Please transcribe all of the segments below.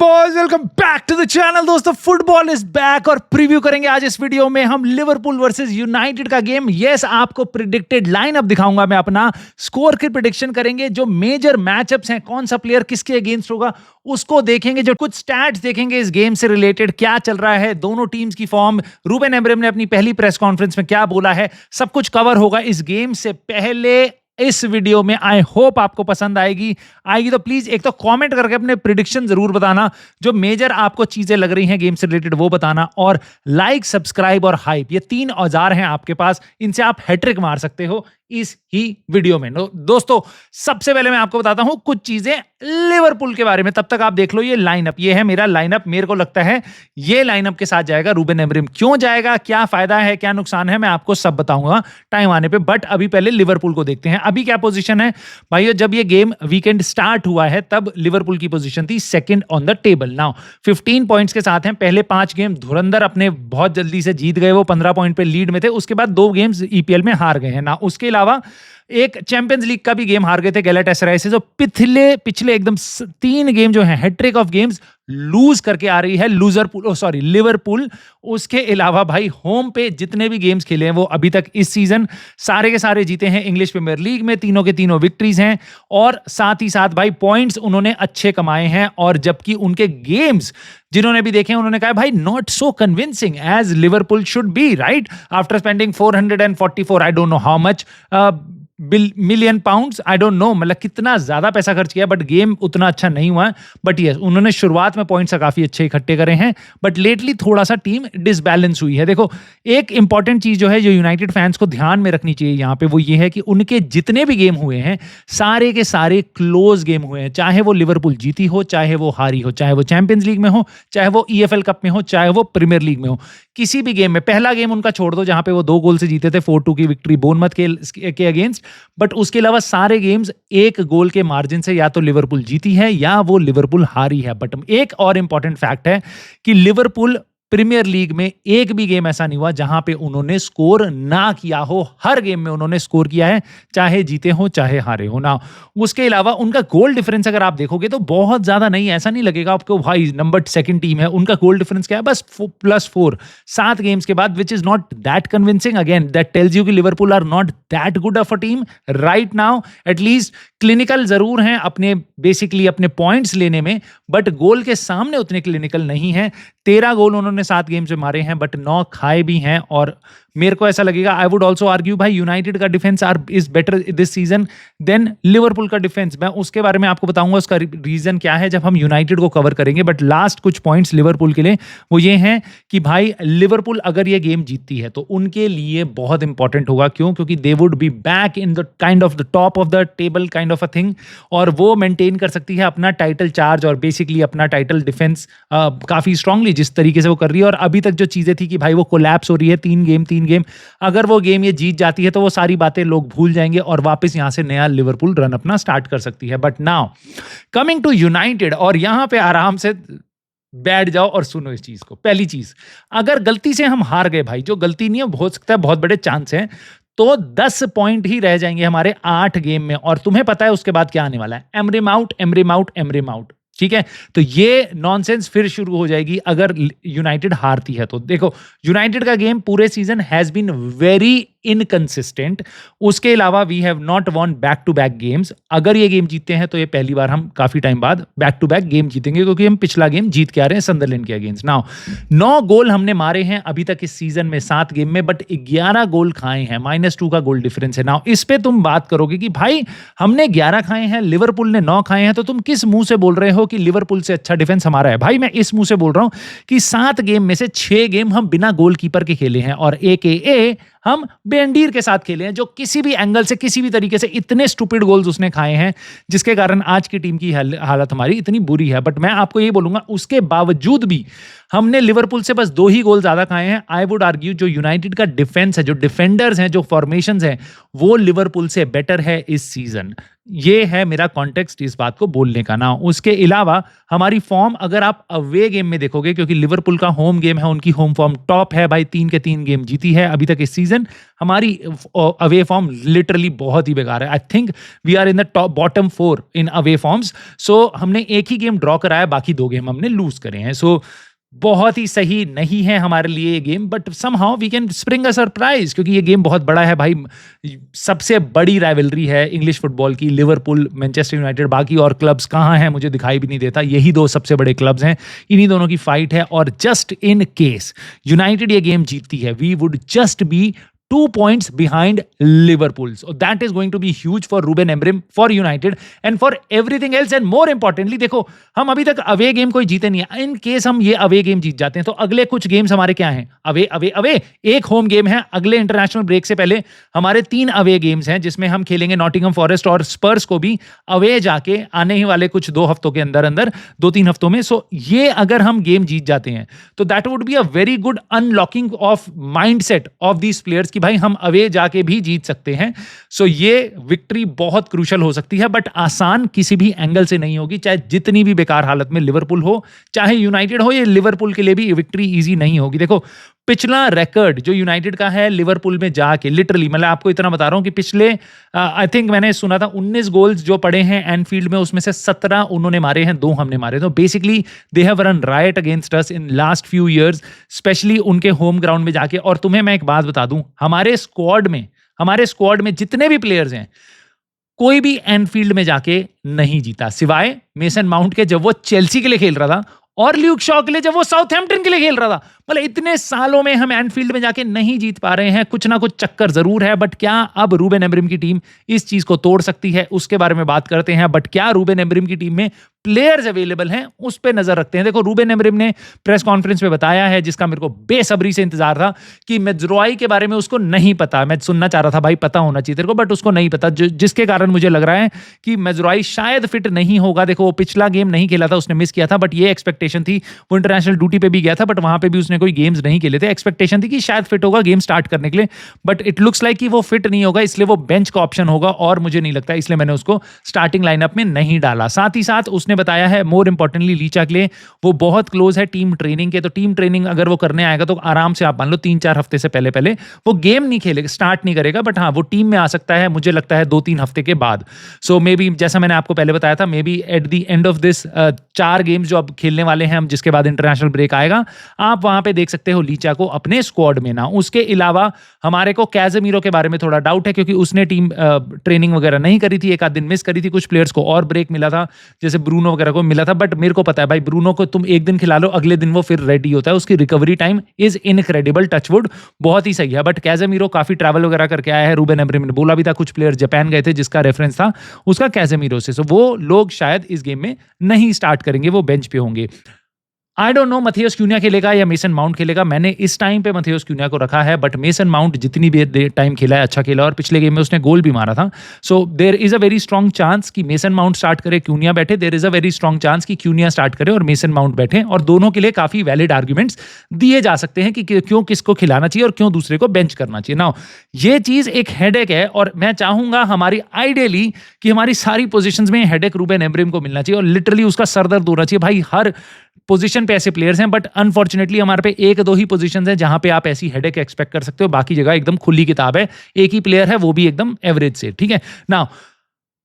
Boys, welcome back to the channel. दोस्तों, football is back और preview करेंगे आज इस वीडियो में हम लिवरपूल वर्सेस यूनाइटेड का गेम। यस, आपको प्रिडिक्टेड लाइनअप दिखाऊंगा मैं, अपना स्कोर की प्रिडिक्शन करेंगे, जो मेजर मैचअप्स हैं, कौन सा प्लेयर किसके अगेंस्ट होगा उसको देखेंगे, जो कुछ स्टैट्स देखेंगे इस गेम से रिलेटेड, क्या चल रहा है, दोनों टीम्स की फॉर्म, रूबेन एमोरिम ने अपनी पहली प्रेस कॉन्फ्रेंस में क्या बोला है, सब कुछ कवर होगा इस गेम से पहले इस वीडियो में। आई होप आपको पसंद आएगी तो प्लीज एक तो कमेंट करके अपने प्रिडिक्शन जरूर बताना, जो मेजर आपको चीजें लग रही हैं गेम से रिलेटेड वो बताना, और लाइक, सब्सक्राइब और हाइप, ये 3 औजार हैं आपके पास, इनसे आप हैट्रिक मार सकते हो इस ही वीडियो में। दोस्तों, सबसे पहले मैं आपको बताता हूं कुछ चीजें लिवरपूल के बारे में, तब तक आप देख लो ये लाइनअप। ये है मेरा लाइनअप, मेरे को लगता है ये लाइनअप के साथ जाएगा रूबेन एमोरिम। क्यों जाएगा, क्या फायदा है, क्या नुकसान है, मैं आपको सब बताऊंगा टाइम आने पे। बट अभी पहले लिवरपूल को देखते हैं। अभी क्या पोजीशन है भाइयों, जब ये गेम वीकेंड स्टार्ट हुआ है तब लिवरपूल की पोजीशन थी second on the table. Now 15 points के साथ हैं। पहले 5 गेम धुरंधर अपने बहुत जल्दी से जीत गए, वो 15 पॉइंट पे लीड में थे। उसके बाद 2 गेम्स ईपीएल में हार गए हैं ना। उसके अलावा एक चैंपियंस लीग का भी गेम हार गए थे गैलाटासराय से, जो पिछले एकदम 3 गेम जो है हैट्रिक ऑफ गेम्स लूज करके आ रही है लिवरपूल। उसके अलावा भाई होम पे जितने भी गेम्स खेले हैं वो अभी तक इस सीजन सारे के सारे जीते हैं। इंग्लिश प्रीमियर लीग में तीनों के तीनों विक्ट्रीज हैं, और साथ ही साथ भाई पॉइंट्स उन्होंने अच्छे कमाए हैं। और जबकि उनके गेम्स जिन्होंने भी देखे उन्होंने कहा भाई not so convincing as Liverpool should be, right, after spending 444 I don't know how much million pounds, I don't know, मतलब कितना ज्यादा पैसा खर्च किया, बट गेम उतना अच्छा नहीं हुआ। बट यस, उन्होंने शुरुआत में पॉइंट्स काफी अच्छे इकट्ठे करे हैं, बट लेटली थोड़ा सा टीम डिसबैलेंस हुई है। देखो, एक इंपॉर्टेंट चीज जो है जो यूनाइटेड फैंस को ध्यान में रखनी चाहिए यहाँ पे, वो ये है कि उनके जितने भी गेम हुए हैं सारे के सारे क्लोज गेम हुए हैं। चाहे वो लिवरपूल जीती हो, चाहे वो हारी हो, चाहे वो चैंपियंस लीग में हो, चाहे वो ईएफएल कप में हो, चाहे वो प्रीमियर लीग में हो, किसी भी गेम में। पहला गेम उनका छोड़ दो जहां पे वो 2 गोल से जीते थे, 4-2 की विक्ट्री बोर्नमथ के अगेंस्ट, बट उसके अलावा सारे गेम्स 1 गोल के मार्जिन से या तो लिवरपूल जीती है या वो लिवरपूल हारी है। बट एक और इंपॉर्टेंट फैक्ट है कि लिवरपूल प्रीमियर लीग में एक भी गेम ऐसा नहीं हुआ जहां पे उन्होंने स्कोर ना किया हो। हर गेम में उन्होंने स्कोर किया है, चाहे जीते हो चाहे हारे हो ना। उसके अलावा उनका गोल डिफरेंस अगर आप देखोगे तो बहुत ज्यादा नहीं, ऐसा नहीं लगेगा आपको भाई नंबर 2 टीम है। उनका गोल डिफरेंस क्या है, बस +4 7 गेम्स के बाद, which is not that convincing. Again that tells you कि Liverpool are not that good of a team right now. At least clinical जरूर हैं अपने बेसिकली अपने पॉइंट्स लेने में, बट गोल के सामने उतने क्लिनिकल नहीं है। 13 गोल उन्होंने 7 गेम से मारे हैं, बट 9 खाए भी हैं। और मेरे को ऐसा लगेगा, आई वुड ऑल्सो आर्ग्यू भाई यूनाइटेड का defence is better this season than Liverpool का डिफेंस। मैं उसके बारे में आपको बताऊंगा उसका रीजन क्या है जब हम यूनाइटेड को कवर करेंगे। बट लास्ट कुछ पॉइंट्स लिवरपूल के लिए वो ये हैं कि भाई लिवरपूल अगर ये गेम जीतती है तो उनके लिए बहुत इंपॉर्टेंट होगा। क्यों? क्योंकि they would be back in the kind of the top of the table kind of a thing, और वो मेंटेन कर सकती है अपना टाइटल चार्ज और बेसिकली अपना टाइटल डिफेंस काफी स्ट्रांगली जिस तरीके से वो कर रही है। और अभी तक जो चीजें थी कि भाई वो कोलैप्स हो रही है 3 गेम, अगर वो गेम ये जीत जाती है तो वो सारी बातें लोग भूल जाएंगे और वापस यहां से नया लिवरपूल रन अपना स्टार्ट कर सकती है। But now coming to United, और यहां पे आराम से बैठ जाओ और सुनो इस चीज को। पहली चीज, अगर गलती से हम हार गए भाई, जो गलती नहीं है, हो सकता है बहुत बड़े चांस हैं, तो 10 पॉइंट ही रह जाएंगे हमारे 8 गेम में। और तुम्हें पता है उसके बाद क्या आने वाला है, एमोरिम आउट। ठीक है, तो ये नॉनसेंस फिर शुरू हो जाएगी अगर यूनाइटेड हारती है तो। देखो, यूनाइटेड का गेम पूरे season has been very inconsistent. उसके अलावा we have not won back to back games. अगर ये गेम जीतते हैं तो ये पहली बार हम काफी टाइम बाद बैक टू बैक गेम जीतेंगे, क्योंकि हम पिछला गेम जीत के आ रहे हैं सनडरलैंड के अगेंस्ट। नाउ 9 गोल हमने मारे हैं अभी तक इस सीजन में 7 गेम में, बट 11 गोल खाए हैं, -2 का गोल डिफरेंस है। नाउ इस पे तुम बात करोगे कि भाई हमने 11 खाए हैं, लिवरपूल ने 9 खाए हैं, तो तुम किस मुंह से बोल रहे हो कि लिवरपूल से अच्छा डिफेंस हमारा है? भाई मैं इस मुंह से बोल रहा हूं कि 7 गेम में से 6 गेम हम बिना गोलकीपर के खेले हैं, और AKA हम बेंडीर के साथ खेले हैं, जो किसी भी एंगल से किसी भी तरीके से इतने स्टूपिड गोल्स उसने खाए हैं, जिसके कारण आज की टीम की हालत हमारी इतनी बुरी है। बट मैं आपको ये बोलूंगा, उसके बावजूद भी हमने लिवरपूल से बस 2 ही गोल ज्यादा खाए हैं। आई वुड आर्ग्यू जो यूनाइटेड का डिफेंस है, जो डिफेंडर्स हैं, जो फॉर्मेशंस हैं, वो लिवरपूल से बेटर है इस सीजन। ये है मेरा कॉन्टेक्स्ट इस बात को बोलने का ना। उसके अलावा हमारी फॉर्म अगर आप अवे गेम में देखोगे, क्योंकि लिवरपूल का होम गेम है, उनकी होम फॉर्म टॉप है भाई, 3 के 3 गेम जीती है अभी तक इस सीजन सीजन हमारी अवे फॉर्म लिटरली बहुत ही बेकार है। I think we are in the top bottom 4 in away forms. So हमने एक ही गेम ड्रॉ कराया, बाकी 2 गेम हमने लूज करे हैं। सो बहुत ही सही नहीं है हमारे लिए ये game, but somehow we can spring a surprise, क्योंकि ये गेम बहुत बड़ा है भाई। सबसे बड़ी राइवलरी है इंग्लिश फुटबॉल की, लिवरपूल मैनचेस्टर यूनाइटेड। बाकी और क्लब्स कहाँ हैं मुझे दिखाई भी नहीं देता, यही 2 सबसे बड़े क्लब्स हैं, इन्हीं दोनों की फाइट है। और जस्ट इन केस यूनाइटेड ये गेम जीतती है, we would just be 2 points behind Liverpool. So that is going to be huge for Ruben Amorim, for United and for everything else. And more importantly, देखो हम अभी तक away game कोई जीते नहीं है। इन केस हम ये अवे गेम जीत जाते हैं तो अगले कुछ गेम्स हमारे क्या हैं? Away away away. एक होम गेम है अगले इंटरनेशनल ब्रेक से पहले। हमारे 3 अवे गेम्स हैं जिसमें हम खेलेंगे नॉटिंघम फॉरेस्ट और स्पर्स को भी अवे जाके आने ही वाले कुछ 2 हफ्तों के अंदर 2-3 हफ्तों में। सो ये अगर हम गेम जीत जाते हैं तो that would be a very good unlocking of mindset of these players कि भाई हम अवे जाके भी जीत सकते हैं। सो ये विक्ट्री बहुत क्रूशल हो सकती है, बट आसान किसी भी एंगल से नहीं होगी। चाहे जितनी भी बेकार हालत में लिवरपूल हो, चाहे यूनाइटेड हो, ये लिवरपूल के लिए भी विक्ट्री इजी नहीं होगी। देखो पिछला रिकॉर्ड जो यूनाइटेड का है लिवरपूल में जाके, लिटरली मतलब आपको इतना बता रहा हूं कि पिछले आई थिंक मैंने सुना था 19 गोल्स जो पड़े हैं एनफील्ड में, उसमें से 17 उन्होंने मारे हैं, 2 हमने मारे। तो basically they have run right against us in last few years, specially उनके होम ग्राउंड में जाके। और तुम्हें मैं एक बात बता दूं, हमारे स्क्वाड में जितने भी प्लेयर्स हैं, कोई भी एनफील्ड में जाके नहीं जीता सिवाय मेसन माउंट के जब वो चेल्सी के लिए खेल रहा था, और ल्यूक शॉ के लिए जब वो साउथहैम्पटन के लिए खेल रहा था। मतलब इतने सालों में हम एनफील्ड में जाके नहीं जीत पा रहे हैं। कुछ ना कुछ चक्कर जरूर है, बट क्या अब रूबेन अमोरिम की टीम इस चीज को तोड़ सकती है, उसके बारे में बात करते हैं। बट क्या रूबेन अमोरिम की टीम में प्लेयर्स अवेलेबल हैं, उस पर नजर रखते हैं। देखो रूबेन अमोरिम ने प्रेस कॉन्फ्रेंस में बताया है, जिसका मेरे को बेसब्री से इंतजार था, कि मेज्रोई के बारे में उसको नहीं पता। मैं सुनना चाह रहा था भाई पता होना चाहिए तेरे को, बट उसको नहीं पता, जिसके कारण मुझे लग रहा है कि मेज्रोई शायद फिट नहीं होगा। देखो वो पिछला गेम नहीं खेला था, उसने मिस किया था, बट ये एक्सपेक्टेशन थी। वो इंटरनेशनल ड्यूटी पे भी गया था, बट वहां पे भी उसने कोई गेम्स नहीं खेले थे। एक्सपेक्टेशन थी कि शायद फिट होगा गेम स्टार्ट करने के लिए, बट इट लुक्स लाइक कि वो फिट नहीं होगा, इसलिए वो बेंच का ऑप्शन होगा। और मुझे नहीं लगता, इसलिए मैंने उसको स्टार्टिंग लाइनअप में नहीं डाला। साथ ही साथ उसने बताया है, मोर इंपॉर्टेंटली लीचा के लिए वो बहुत क्लोज है टीम ट्रेनिंग के। तो टीम ट्रेनिंग अगर वो करने आएगा तो आराम से आप मान लो 3-4 हफ्ते से पहले वो गेम नहीं खेलेगा, स्टार्ट नहीं करेगा, बट हाँ वो टीम में आ सकता है, मुझे लगता है 2-3 हफ्ते के बाद। सो मे बी जैसा मैंने आपको पहले बताया था, may be at the end of this 4 games जो अब खेलने वाले हैं हम, जिसके बाद इंटरनेशनल ब्रेक आएगा, आप वहां पे देख सकते हो लीचा को अपने स्क्वाड में ना। उसके अलावा हमारे को कैजेमीरो के बारे में थोड़ा डाउट है, क्योंकि उसने टीम ट्रेनिंग वगैरह नहीं करी थी, 1 आध दिन मिस करी थी। कुछ प्लेयर्स को और ब्रेक मिला था, जैसे ब्रूनो वगैरह को मिला था, बट मेरे को पता है भाई ब्रूनो को तुम 1 दिन खिला लो, अगले दिन वो फिर रेडी होता है। उसकी recovery time is incredible, touch wood बहुत ही सही है। बट कैजेमीरो काफी ट्रैवल वगैरह करके आया है, रूबेन अमोरिम ने बोला भी था, कुछ प्लेयर जापान गए थे जिसका रेफरेंस था उसका कैजेमीरो से। सो वो लोग शायद इस गेम में नहीं स्टार्ट करेंगे, वो बेंच पे होंगे। आई डोंट नो मथियोस क्यूनिया खेलेगा या मेसन माउंट खेलेगा। मैंने इस टाइम पे मथियोस क्यूनिया को रखा है, बट मेसन माउंट जितनी भी टाइम खेला है अच्छा खेला, और पिछले गेम में उसने गोल भी मारा था। So there is a very strong chance कि मेसन माउंट स्टार्ट करे, क्यूनिया बैठे। There is a very strong chance कि क्यूनिया स्टार्ट करे और मेसन माउंट बैठे। और दोनों के लिए काफी वैलिड आर्ग्यूमेंट्स दिए जा सकते हैं कि क्यों किसको खिलाना चाहिए और क्यों दूसरे को बेंच करना चाहिए। नाउ ये चीज एक हेडेक है, और मैं चाहूंगा हमारी आइडियली कि हमारी सारी पोजीशंस में हेडेक रूबेन अमोरिम को मिलना चाहिए, और लिटरली उसका सरदर्द होना चाहिए। भाई हर पोजीशन पे ऐसे प्लेयर्स हैं, बट अनफॉर्चुनेटली हमारे पे 1-2 ही पोजीशंस हैं जहां पे आप ऐसी हेडेक एक्सपेक्ट कर सकते हो। बाकी जगह एकदम खुली किताब है, एक ही प्लेयर है, वो भी एकदम एवरेज से। ठीक है ना,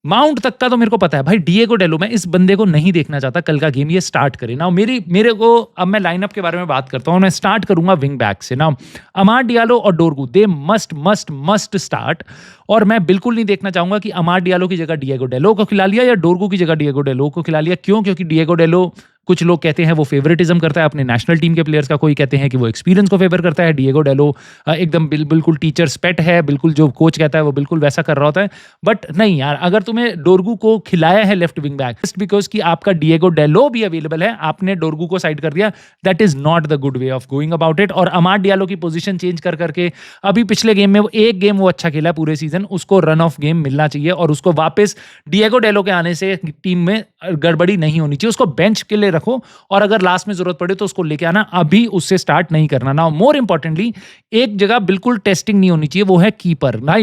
माउंट तक का तो मेरे को पता है भाई, डिएगो डेलो, मैं इस बंदे को नहीं देखना चाहता कल का गेम ये स्टार्ट करे ना। मेरे को अब मैं लाइनअप के बारे में बात करता हूँ। मैं स्टार्ट करूंगा विंग बैक से ना। अमाड डियालो और डोरगू, दे मस्ट स्टार्ट। और मैं बिल्कुल नहीं देखना चाहूंगा कि अमाड डियालो की जगह डिएगो डेलो को खिला लिया या डोरगू की जगह डिएगो डेलो को खिला लिया। क्यों? क्योंकि डिएगो डेलो कुछ लोग कहते हैं वो फेवरेटिज्म करता है अपने नेशनल टीम के प्लेयर्स का, कोई कहते हैं कि वो एक्सपीरियंस को फेवर करता है। डिएगो डेलो एकदम बिल्कुल टीचर्स पेट है, बिल्कुल जो कोच कहता है वो बिल्कुल वैसा कर रहा होता है। बट नहीं यार, अगर तुम्हें डोरगू को खिलाया है left wing back just because कि आपका डिएगो डेलो भी अवेलेबल है, आपने डोरगू को साइड कर दिया, that is not the good way of going about it. और अमाड डियालो की पोजीशन चेंज कर करके अभी पिछले गेम में एक गेम वो अच्छा खेला पूरे सीजन, उसको रन ऑफ गेम मिलना चाहिए और उसको वापस डिएगो डेलो के आने से टीम में गड़बड़ी नहीं होनी चाहिए। उसको बेंच के लिए रखो, और अगर लास्ट में जरूरत पड़े तो उसको लेके आना, अभी उससे स्टार्ट नहीं करना ना। मोर इंपॉर्टेंटली एक जगह बिल्कुल टेस्टिंग नहीं होनी चाहिए, वो है कीपर। ना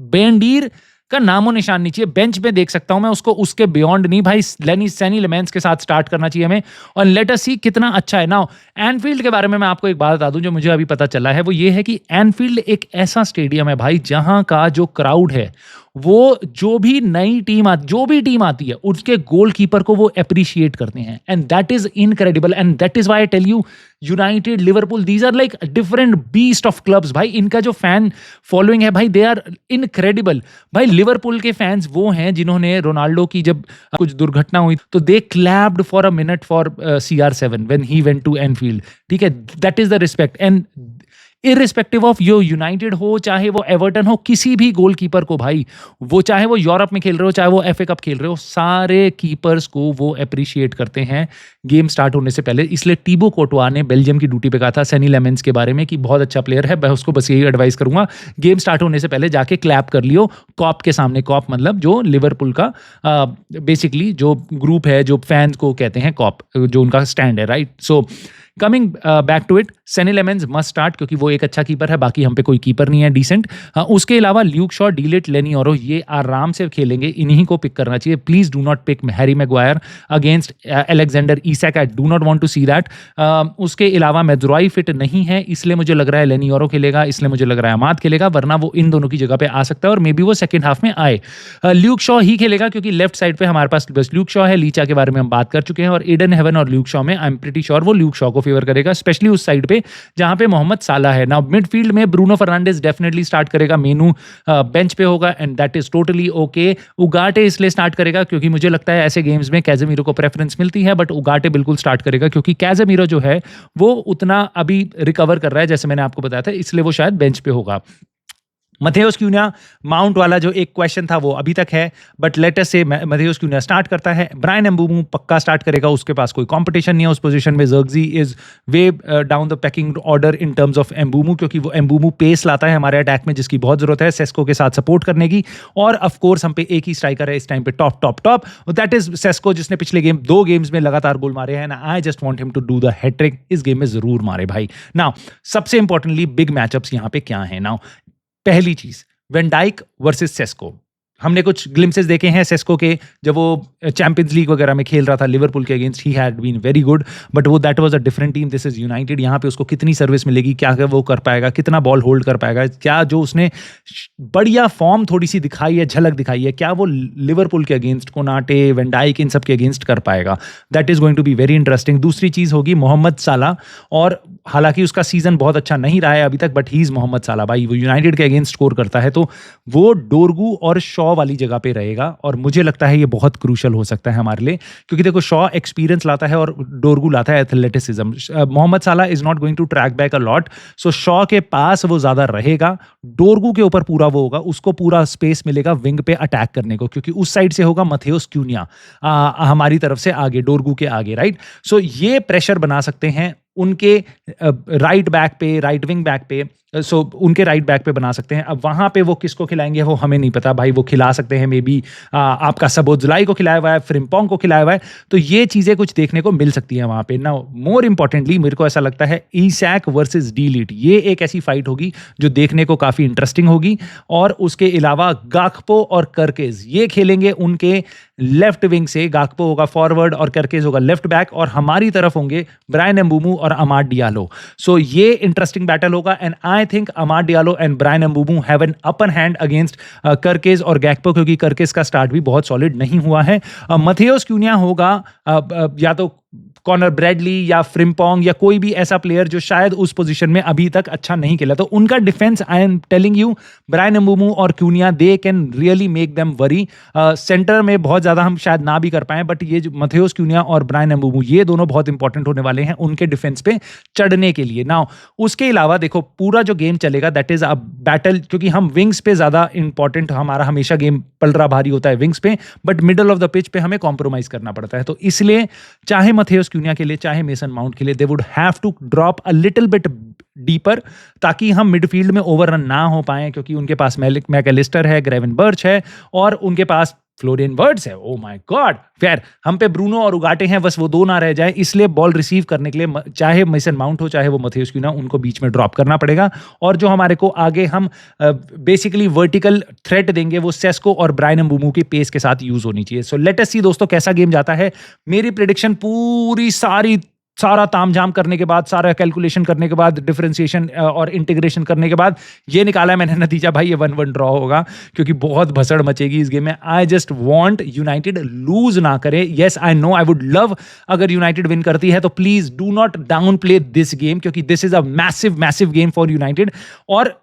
बेंडीर का नामो निशान नहीं चाहिए। बेंच पे देख सकता हूं मैं उसको, उसके बियॉन्ड नहीं भाई। सैनी लेमेंस के साथ स्टार्ट करना चाहिए हमें, और लेट अस सी कितना अच्छा है। नाउ एनफील्ड के बारे में मैं आपको एक बात बता दूं जो मुझे अभी पता चला है, वो ये है कि एनफील्ड एक ऐसा स्टेडियम है भाई जहां का जो क्राउड है वो जो भी जो भी टीम आती है उसके गोलकीपर को वो अप्रिशिएट करते हैं, and that is incredible. And that is why I tell you, United, Liverpool, these are like different beast of clubs भाई। इनका जो फैन फॉलोइंग है भाई, दे आर इनक्रेडिबल भाई। लिवरपूल के फैंस वो हैं जिन्होंने रोनाल्डो की जब कुछ दुर्घटना हुई तो they clapped for a minute for CR7 when he went to Anfield. ठीक है, that is the respect. And irrespective of यो यूनाइटेड हो चाहे वो एवर्टन हो, किसी भी गोलकीपर को भाई, वो चाहे वो यूरोप में खेल रहे हो चाहे वो FA कप खेल रहे हो, सारे कीपर्स को वो अप्रिशिएट करते हैं गेम स्टार्ट होने से पहले। इसलिए टीबो कोर्टवा ने बेल्जियम की ड्यूटी पे कहा था सैनी लेमेंस के बारे में कि बहुत अच्छा प्लेयर है, मैं उसको बस यही एडवाइस करूंगा गेम स्टार्ट होने से पहले जाके क्लैप कर लियो कॉप के सामने। कॉप मतलब जो लिवरपूल का बेसिकली जो ग्रुप है, जो फैंस को कहते हैं कॉप, जो उनका स्टैंड है, right. So coming back to it, Senne Lammens must start क्योंकि वो एक अच्छा कीपर है, बाकी हम पे कोई कीपर नहीं है डिसेंट। उसके अलावा ल्यूक शॉ, डीलिट, लेनी ओरो, ये आराम से खेलेंगे, इन्हीं को पिक करना चाहिए। Please do not pick Harry Maguire against Alexander Isak, I do not want to see that. उसके अलावा मेजुराई फिट नहीं है, इसलिए मुझे लग रहा है लेनी ओरो खेलेगा, इसलिए मुझे लग रहा है अमाद खेलेगा, वरना वो इन दोनों की जगह पे आ सकता है और मे बी वो सेकंड हाफ में आए। ल्यूक शॉ ही खेलेगा क्योंकि लेफ्ट साइड पे हमारे पास बस ल्यूक शॉ है। लीचा के बारे में हम बात कर चुके हैं, और एडन हेवन और ल्यूक शॉ में आई एम प्रीटी श्योर वो ल्यूक शॉ को फेवर करेगा, स्पेशली उस साइड पे जहां पे मोहम्मद साला है। नाउ मिडफील्ड में ब्रूनो फर्नांडिस डेफिनेटली स्टार्ट करेगा, मेनू बेंच पे होगा, and that is totally okay. उगाटे इसलिए स्टार्ट करेगा क्योंकि मुझे लगता है ऐसे गेम्स में कैजेमीरो को प्रेफरेंस मिलती है, बट उगाटे बिल्कुल स्टार्ट करेगा क्योंकि कैजेमीरो जो है वो उतना अभी रिकवर कर रहा है जैसे मैंने आपको बताया था, इसलिए वो शायद बेंच पे होगा। मथेउस क्यून्या माउंट वाला जो एक क्वेश्चन था वो अभी तक है, बट लेटेस्ट से मथेउस क्यून्या स्टार्ट करता है। ब्रायन एम्बूमू पक्का स्टार्ट करेगा, उसके पास कोई कंपटीशन नहीं है उस पोजीशन में। Zirkzee is way down the pecking order in terms of Mbeumo, क्योंकि वो एम्बूमू पेस लाता है हमारे अटैक में जिसकी बहुत जरूरत है सेस्को के साथ सपोर्ट करने की। और ऑफ कोर्स हम पे एक ही स्ट्राइकर है इस टाइम पे, टॉप, दैट इज सेस्को, जिसने पिछले दो गेम्स में लगातार गोल मारे हैं ना। I just want him to do the hat trick, इस गेम में जरूर मारे भाई। नाउ सबसे इंपॉर्टेंटली बिग मैचअप्स यहाँ पे क्या है। नाउ पहली चीज, वेन डाइक वर्सेस सेस्को। हमने कुछ ग्लिम्सेस देखे हैं सेस्को के जब वो चैंपियंस लीग वगैरह में खेल रहा था लिवरपूल के against, he had been very good, but वो that was a different team, this is United. यहाँ पे उसको कितनी सर्विस मिलेगी, क्या वो कर पाएगा, कितना बॉल होल्ड कर पाएगा, क्या जो उसने बढ़िया फॉर्म थोड़ी सी दिखाई है, झलक दिखाई है, क्या वो लिवरपूल के अगेंस्ट, कोनाटे, वेन डाइक, इन सब के अगेंस्ट कर पाएगा। That is going to be very interesting. दूसरी चीज होगी मोहम्मद साला, और हालांकि उसका सीजन बहुत अच्छा नहीं रहा है अभी तक, बट ही इज मोहम्मद साला भाई, वो यूनाइटेड के अगेंस्ट स्कोर करता है तो वो डोरगू और शॉ वाली जगह पे रहेगा, और मुझे लगता है ये बहुत क्रूशल हो सकता है हमारे लिए, क्योंकि देखो शॉ एक्सपीरियंस लाता है और डोरगू लाता है athleticism. Mohamed Salah is not going to track back a lot, so Shaw के पास वो ज्यादा रहेगा, डोरगू के ऊपर पूरा वो होगा, उसको पूरा स्पेस मिलेगा विंग पे अटैक करने को, क्योंकि उस साइड से होगा मथेउस क्यून्या हमारी तरफ से आगे, डोरगू के आगे, राइट। सो ये प्रेशर बना सकते हैं उनके राइट बैक पे, राइट विंग बैक पे, सो उनके राइट बैक पे बना सकते हैं। अब वहां पे वो किसको खिलाएंगे वो हमें नहीं पता भाई, वो खिला सकते हैं मे बी आपका सबोजलाई को खिलाया हुआ है, फ्रिम्पोंग को खिलाया हुआ है, तो ये चीजें कुछ देखने को मिल सकती हैं वहां पे ना। मोर इंपॉर्टेंटली मेरे को ऐसा लगता है इसैक वर्सेस डीलिट, ये एक ऐसी फाइट होगी जो देखने को काफी इंटरेस्टिंग होगी। और उसके अलावा गाकपो और कर्केज ये खेलेंगे उनके लेफ्ट विंग से, गाकपो होगा फॉरवर्ड और कर्केज होगा लेफ्ट बैक, और हमारी तरफ होंगे ब्रायन एम्बूमू और अमाद डियालो। सो ये इंटरेस्टिंग बैटल होगा, and I think Amad Diallo and Bryan Mbeumo have an upper hand against Kerkez और गैकपो, क्योंकि कर्केज का स्टार्ट भी बहुत सॉलिड नहीं हुआ है। मथेउस क्यून्या होगा या तो कॉनर ब्रैडली या फ्रिम्पोंग या कोई भी ऐसा प्लेयर जो शायद उस पोजीशन में अभी तक अच्छा नहीं खेला, तो उनका defence, I am telling you, Bryan Mbeumo और Cunha, they can really make them worry. Centre में बहुत ज्यादा हम शायद ना भी कर पाए, बट ये जो मथेउस क्यूनिया और ब्रायन एम्बूमू ये दोनों बहुत इंपॉर्टेंट होने वाले हैं उनके डिफेंस पे चढ़ने के लिए। नाउ उसके अलावा देखो पूरा जो गेम चलेगा दैट इज अ बैटल, क्योंकि हम विंग्स पे ज्यादा इंपॉर्टेंट, हमारा हमेशा गेम पलड़ा भारी होता है विंग्स पे, but middle of the pitch पे हमें कॉम्प्रोमाइज करना पड़ता है। तो इसलिए चाहे मथेउस क्यूनिया के लिए चाहे मेसन माउंट के लिए, they would have to drop a little bit deeper, ताकि हम मिडफील्ड में ओवररन ना हो पाए, क्योंकि उनके पास मैकलिस्टर है, ग्रेवन बर्च है, और उनके पास फ्लोरियन वर्ड्स है, ओ माय गॉड। खैर, हम पे ब्रूनो और उगाटे हैं, बस वो दो ना रह जाए, इसलिए बॉल रिसीव करने के लिए चाहे मेसन माउंट हो चाहे वो मथेउस क्यूना, उनको बीच में ड्रॉप करना पड़ेगा। और जो हमारे को आगे हम बेसिकली वर्टिकल थ्रेट देंगे वो सेस्को और ब्रायन म्बुमू की पेस के साथ यूज होनी चाहिए। सो लेट अस सी दोस्तों कैसा गेम जाता है। मेरी प्रेडिक्शन पूरी सारा तामझाम करने के बाद, सारा कैलकुलेशन करने के बाद, डिफरेंशिएशन और इंटीग्रेशन करने के बाद ये निकाला है मैंने नतीजा, भाई ये 1-1 ड्रॉ होगा, क्योंकि बहुत भसड़ मचेगी इस गेम में। I just want United lose ना करे। Yes I know, I would love अगर यूनाइटेड विन करती है, तो please do not downplay this game, क्योंकि this is a massive game for United. और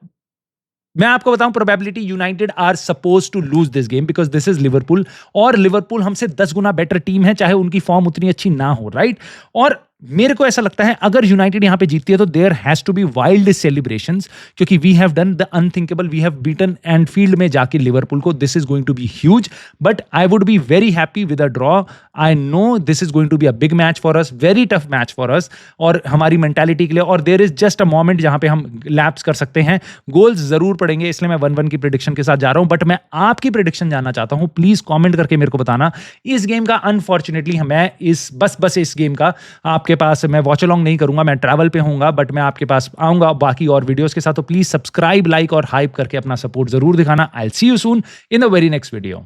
मैं आपको बताऊं, probability United are suppose to lose this game because this is Liverpool, और लिवरपूल हमसे 10 गुना बेटर टीम है, चाहे उनकी फॉर्म उतनी अच्छी ना हो, राइट? और मेरे को ऐसा लगता है अगर यूनाइटेड यहां पे जीतती है तो there has to be wild celebrations, क्योंकि we have done the unthinkable, we have beaten Anfield में जाके लिवरपूल को। This is going to be huge, but I would be very happy with a draw. I know this is going to be a big match for us, very tough match for us और हमारी mentality के लिए। और there is just a moment जहां पे हम lapse कर सकते हैं, गोल्स जरूर पड़ेंगे, इसलिए मैं 1-1 की प्रेडिक्शन के साथ जा रहा हूं। बट मैं आपकी प्रेडिक्शन जानना चाहता हूं, प्लीज कॉमेंट करके मेरे को बताना इस गेम का। अनफॉर्चुनेटली मैं बस इस गेम का आपके पास मैं वॉच अलॉन्ग नहीं करूंगा, मैं ट्रैवल पे हूंगा, बट मैं आपके पास आऊंगा बाकी और वीडियोस के साथ। तो प्लीज सब्सक्राइब, लाइक और हाइप करके अपना सपोर्ट जरूर दिखाना। I will see you soon in the very next video.